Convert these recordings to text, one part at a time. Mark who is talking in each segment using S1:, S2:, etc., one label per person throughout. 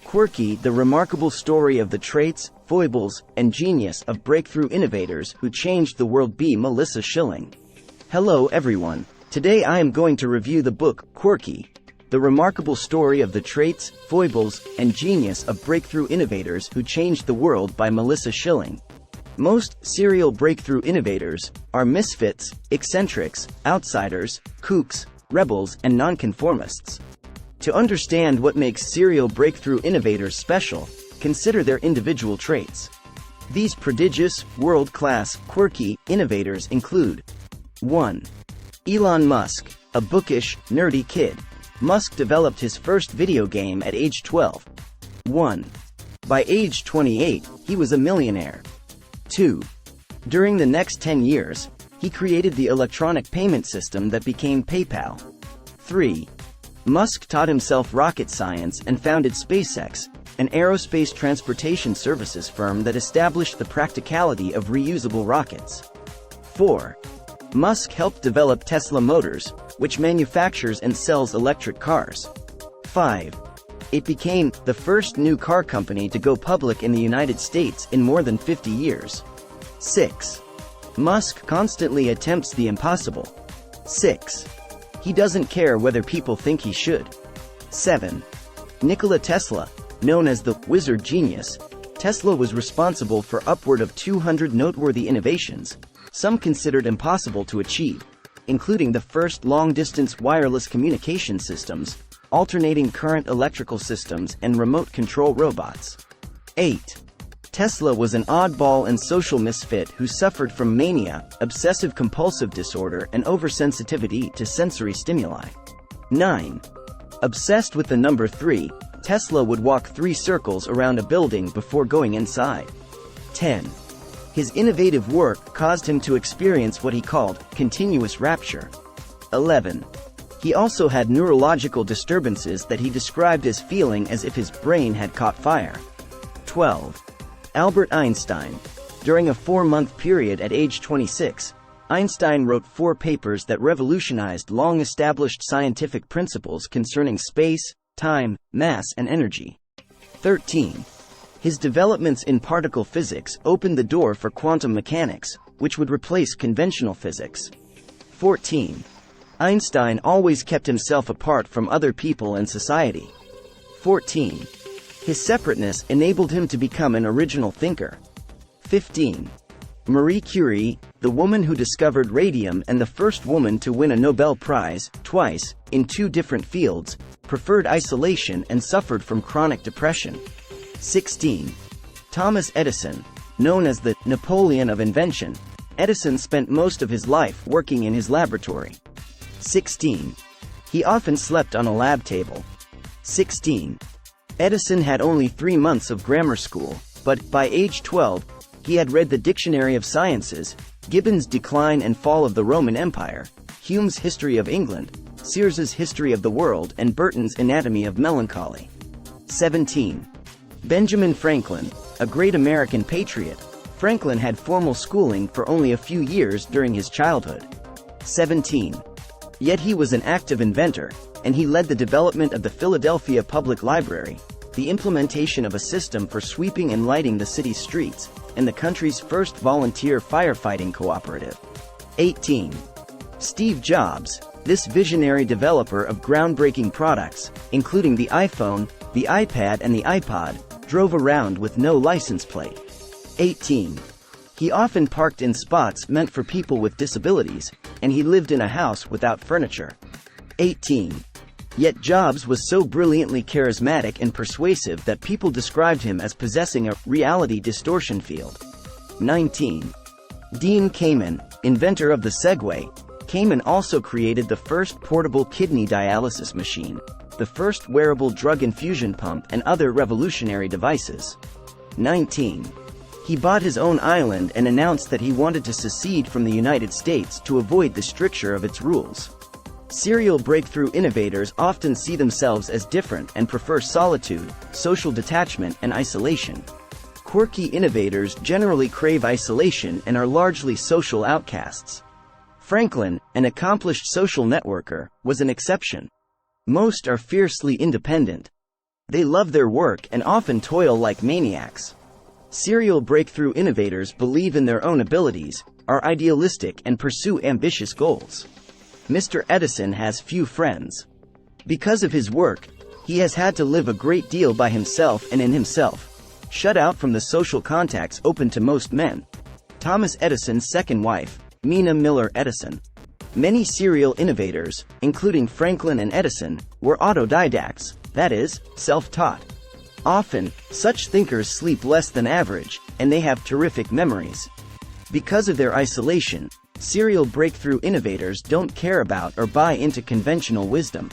S1: Quirky, the remarkable story of the traits, foibles, and genius of breakthrough innovators who changed the world by Melissa Schilling. Hello everyone. Today I am going to review the book, Quirky, the remarkable story of the traits, foibles, and genius of breakthrough innovators who changed the world by Melissa Schilling. Most serial breakthrough innovators are misfits, eccentrics, outsiders, kooks, rebels, and nonconformists. To understand what makes serial breakthrough innovators special, consider their individual traits. These prodigious, world-class, quirky innovators include 1. Elon Musk, a bookish, nerdy kid. Musk developed his first video game at age 12. 1. By age 28, he was a millionaire. 2. During the next 10 years, he created the electronic payment system that became PayPal. 3. Musk taught himself rocket science and founded SpaceX, an aerospace transportation services firm that established the practicality of reusable rockets. 4. Musk helped develop Tesla Motors, which manufactures and sells electric cars. 5. It became the first new car company to go public in the United States in more than 50 years. 6. Musk constantly attempts the impossible. 6. He doesn't care whether people think he should. 7. Nikola Tesla, known as the wizard genius, Tesla was responsible for upward of 200 noteworthy innovations, some considered impossible to achieve, including the first long-distance wireless communication systems, alternating current electrical systems, and remote control robots. 8. Tesla was an oddball and social misfit who suffered from mania, obsessive-compulsive disorder, and oversensitivity to sensory stimuli. 9. Obsessed with the number 3, Tesla would walk 3 circles around a building before going inside. 10. His innovative work caused him to experience what he called continuous rapture. 11. He also had neurological disturbances that he described as feeling as if his brain had caught fire. 12. Albert Einstein. During a 4-month period at age 26, Einstein wrote 4 papers that revolutionized long-established scientific principles concerning space, time, mass, and energy. 13. His developments in particle physics opened the door for quantum mechanics, which would replace conventional physics. 14. Einstein always kept himself apart from other people and society. 14. His separateness enabled him to become an original thinker. 15. Marie Curie, the woman who discovered radium and the first woman to win a Nobel Prize, twice, in 2 different fields, preferred isolation and suffered from chronic depression. 16. Thomas Edison, known as the Napoleon of invention, Edison spent most of his life working in his laboratory. 16. He often slept on a lab table. 16. Edison had only 3 months of grammar school, but, by age 12, he had read the Dictionary of Sciences, Gibbon's Decline and Fall of the Roman Empire, Hume's History of England, Sears's History of the World, and Burton's Anatomy of Melancholy. 17. Benjamin Franklin, a great American patriot. Franklin had formal schooling for only a few years during his childhood. 17. Yet he was an active inventor, and he led the development of the Philadelphia Public Library, the implementation of a system for sweeping and lighting the city's streets, and the country's first volunteer firefighting cooperative. 18. Steve Jobs, this visionary developer of groundbreaking products, including the iPhone, the iPad, and the iPod, drove around with no license plate. 18. He often parked in spots meant for people with disabilities, and he lived in a house without furniture. 18. Yet Jobs was so brilliantly charismatic and persuasive that people described him as possessing a reality distortion field. 19. Dean Kamen, inventor of the Segway. Kamen also created the first portable kidney dialysis machine, the first wearable drug infusion pump, and other revolutionary devices. 19. He bought his own island and announced that he wanted to secede from the United States to avoid the stricture of its rules. Serial breakthrough innovators often see themselves as different and prefer solitude, social detachment, and isolation. Quirky innovators generally crave isolation and are largely social outcasts. Franklin, an accomplished social networker, was an exception. Most are fiercely independent. They love their work and often toil like maniacs. Serial breakthrough innovators believe in their own abilities, are idealistic and pursue ambitious goals. Mr. Edison has few friends. Because of his work, he has had to live a great deal by himself and in himself, shut out from the social contacts open to most men. Thomas Edison's second wife, Mina Miller Edison. Many serial innovators, including Franklin and Edison, were autodidacts, that is, self-taught. Often, such thinkers sleep less than average, and they have terrific memories. Because of their isolation, serial breakthrough innovators don't care about or buy into conventional wisdom.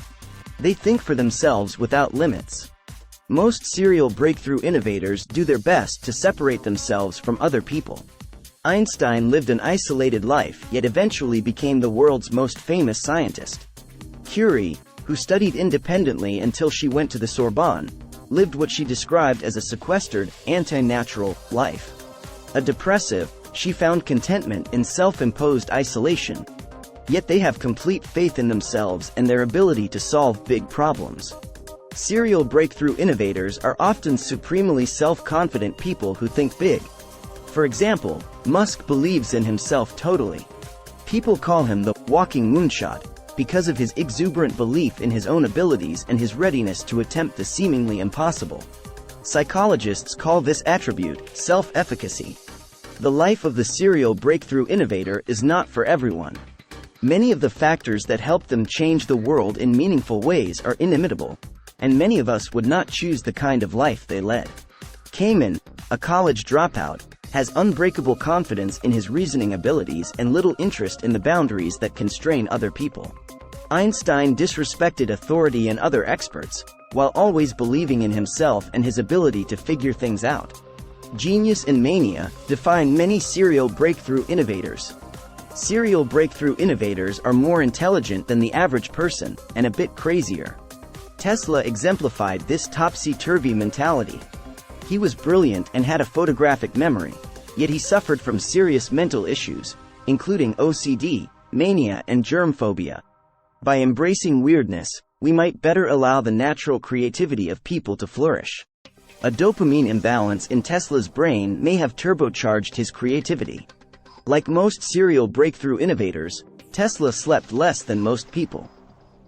S1: They think for themselves without limits. Most serial breakthrough innovators do their best to separate themselves from other people. Einstein lived an isolated life yet eventually became the world's most famous scientist. Curie, who studied independently until she went to the Sorbonne, lived what she described as a sequestered, anti-natural life. A depressive, she found contentment in self-imposed isolation. Yet they have complete faith in themselves and their ability to solve big problems. Serial breakthrough innovators are often supremely self-confident people who think big. For example, Musk believes in himself totally. People call him the walking moonshot because of his exuberant belief in his own abilities and his readiness to attempt the seemingly impossible. Psychologists call this attribute self-efficacy. The life of the serial breakthrough innovator is not for everyone. Many of the factors that help them change the world in meaningful ways are inimitable, and many of us would not choose the kind of life they led. Kahneman, a college dropout, has unbreakable confidence in his reasoning abilities and little interest in the boundaries that constrain other people. Einstein disrespected authority and other experts, while always believing in himself and his ability to figure things out. Genius and mania define many serial breakthrough innovators. Serial breakthrough innovators are more intelligent than the average person, and a bit crazier. Tesla exemplified this topsy-turvy mentality. He was brilliant and had a photographic memory, yet he suffered from serious mental issues, including OCD, mania and germ phobia. By embracing weirdness, we might better allow the natural creativity of people to flourish. A dopamine imbalance in Tesla's brain may have turbocharged his creativity. Like most serial breakthrough innovators, Tesla slept less than most people.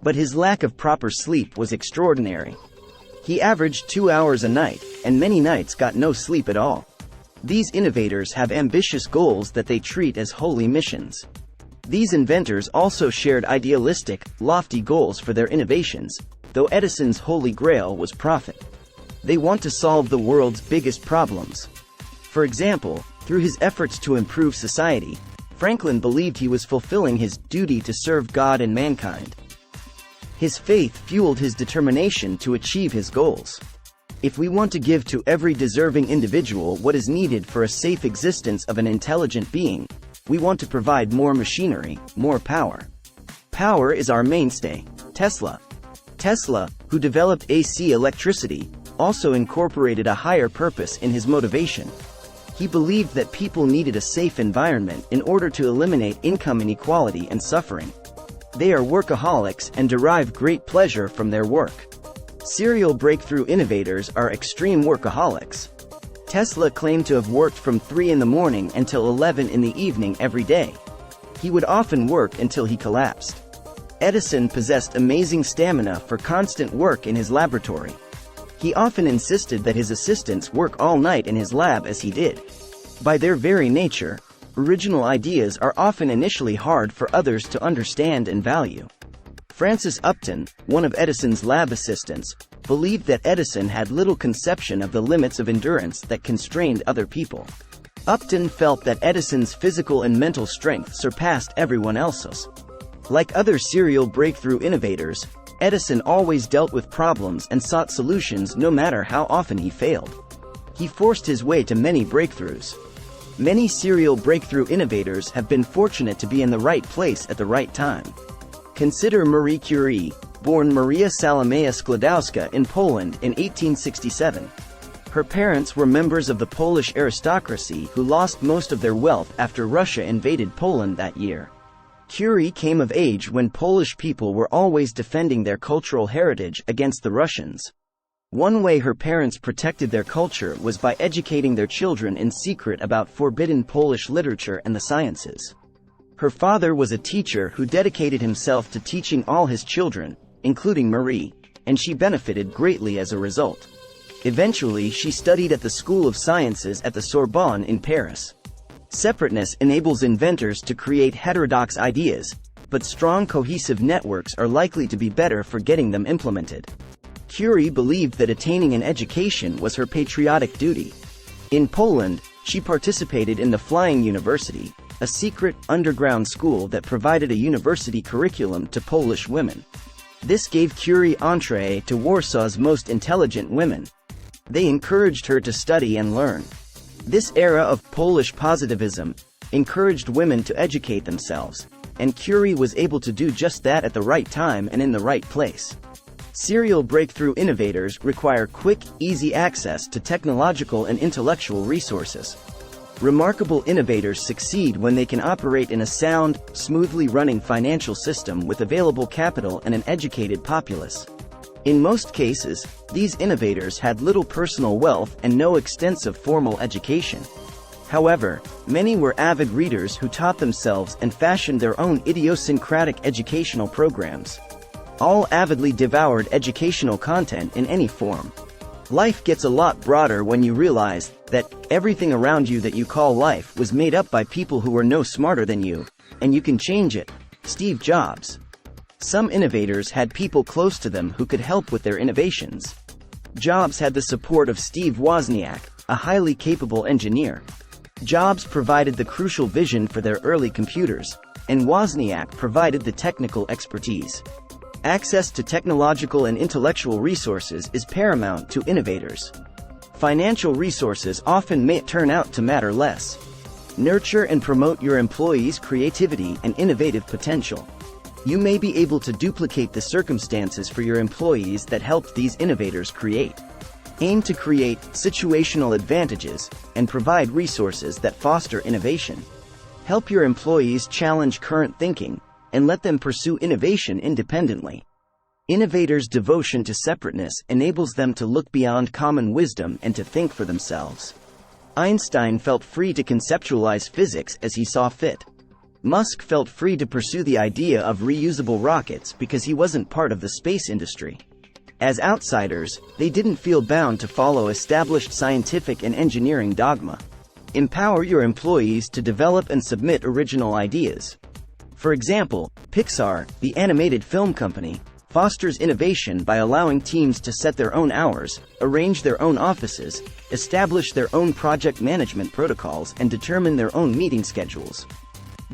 S1: But his lack of proper sleep was extraordinary. He averaged 2 hours a night, and many nights got no sleep at all. These innovators have ambitious goals that they treat as holy missions. These inventors also shared idealistic, lofty goals for their innovations, though Edison's holy grail was profit. They want to solve the world's biggest problems. For example, through his efforts to improve society, Franklin believed he was fulfilling his duty to serve God and mankind. His faith fueled his determination to achieve his goals. If we want to give to every deserving individual what is needed for a safe existence of an intelligent being, we want to provide more machinery, more power. Power is our mainstay. Tesla, who developed AC electricity, also incorporated a higher purpose in his motivation. He believed that people needed a safe environment in order to eliminate income inequality and suffering. They are workaholics and derive great pleasure from their work. Serial breakthrough innovators are extreme workaholics. Tesla claimed to have worked from 3 in the morning until 11 in the evening every day. He would often work until he collapsed. Edison possessed amazing stamina for constant work in his laboratory. He often insisted that his assistants work all night in his lab as he did. By their very nature, original ideas are often initially hard for others to understand and value. Francis Upton, one of Edison's lab assistants, believed that Edison had little conception of the limits of endurance that constrained other people. Upton felt that Edison's physical and mental strength surpassed everyone else's. Like other serial breakthrough innovators, Edison always dealt with problems and sought solutions no matter how often he failed. He forced his way to many breakthroughs. Many serial breakthrough innovators have been fortunate to be in the right place at the right time. Consider Marie Curie, born Maria Salomea Sklodowska in Poland in 1867. Her parents were members of the Polish aristocracy who lost most of their wealth after Russia invaded Poland that year. Curie came of age when Polish people were always defending their cultural heritage against the Russians. One way her parents protected their culture was by educating their children in secret about forbidden Polish literature and the sciences. Her father was a teacher who dedicated himself to teaching all his children, including Marie, and she benefited greatly as a result. Eventually, she studied at the School of Sciences at the Sorbonne in Paris. Separateness enables inventors to create heterodox ideas, but strong cohesive networks are likely to be better for getting them implemented. Curie believed that attaining an education was her patriotic duty. In Poland, she participated in the Flying University, a secret, underground school that provided a university curriculum to Polish women. This gave Curie entrée to Warsaw's most intelligent women. They encouraged her to study and learn. This era of Polish positivism encouraged women to educate themselves, and Curie was able to do just that at the right time and in the right place. Serial breakthrough innovators require quick, easy access to technological and intellectual resources. Remarkable innovators succeed when they can operate in a sound, smoothly running financial system with available capital and an educated populace. In most cases, these innovators had little personal wealth and no extensive formal education. However, many were avid readers who taught themselves and fashioned their own idiosyncratic educational programs. All avidly devoured educational content in any form. Life gets a lot broader when you realize that everything around you that you call life was made up by people who were no smarter than you, and you can change it. Steve Jobs. Some innovators had people close to them who could help with their innovations. Jobs had the support of Steve Wozniak, a highly capable engineer. Jobs provided the crucial vision for their early computers, and Wozniak provided the technical expertise. Access to technological and intellectual resources is paramount to innovators. Financial resources often may turn out to matter less. Nurture and promote your employees' creativity and innovative potential. You may be able to duplicate the circumstances for your employees that helped these innovators create. Aim to create situational advantages and provide resources that foster innovation. Help your employees challenge current thinking and let them pursue innovation independently. Innovators' devotion to separateness enables them to look beyond common wisdom and to think for themselves. Einstein felt free to conceptualize physics as he saw fit. Musk felt free to pursue the idea of reusable rockets because he wasn't part of the space industry. As outsiders, they didn't feel bound to follow established scientific and engineering dogma. Empower your employees to develop and submit original ideas. For example, Pixar, the animated film company, fosters innovation by allowing teams to set their own hours, arrange their own offices, establish their own project management protocols, and determine their own meeting schedules.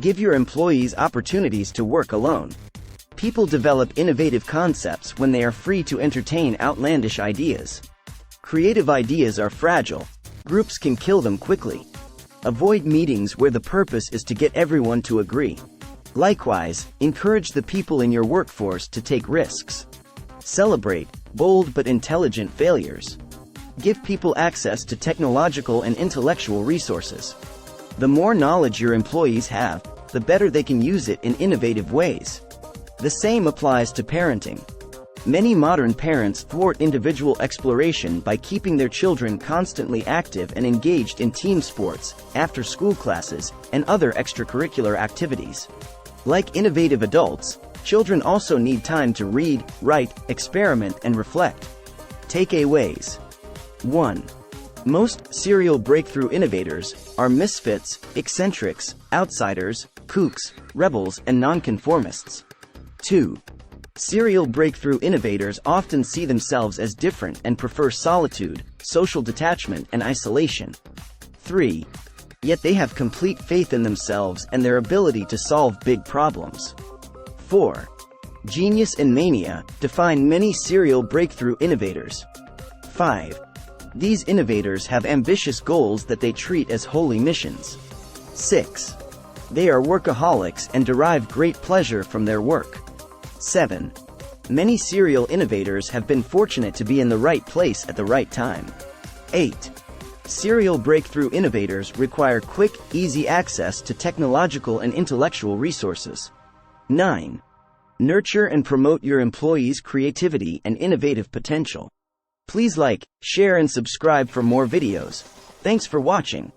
S1: Give your employees opportunities to work alone. People develop innovative concepts when they are free to entertain outlandish ideas. Creative ideas are fragile. Groups can kill them quickly. Avoid meetings where the purpose is to get everyone to agree. Likewise, encourage the people in your workforce to take risks. Celebrate bold but intelligent failures. Give people access to technological and intellectual resources. The more knowledge your employees have, the better they can use it in innovative ways. The same applies to parenting. Many modern parents thwart individual exploration by keeping their children constantly active and engaged in team sports, after-school classes, and other extracurricular activities. Like innovative adults, children also need time to read, write, experiment, and reflect. Takeaways. 1. Most serial breakthrough innovators are misfits, eccentrics, outsiders, kooks, rebels, and nonconformists. 2. Serial breakthrough innovators often see themselves as different and prefer solitude, social detachment, and isolation. 3. Yet they have complete faith in themselves and their ability to solve big problems. 4. Genius and mania define many serial breakthrough innovators. 5. These innovators have ambitious goals that they treat as holy missions. 6. They are workaholics and derive great pleasure from their work. 7. Many serial innovators have been fortunate to be in the right place at the right time. 8. Serial breakthrough innovators require quick, easy access to technological and intellectual resources. 9. Nurture and promote your employees' creativity and innovative potential. Please like, share and subscribe for more videos. Thanks for watching.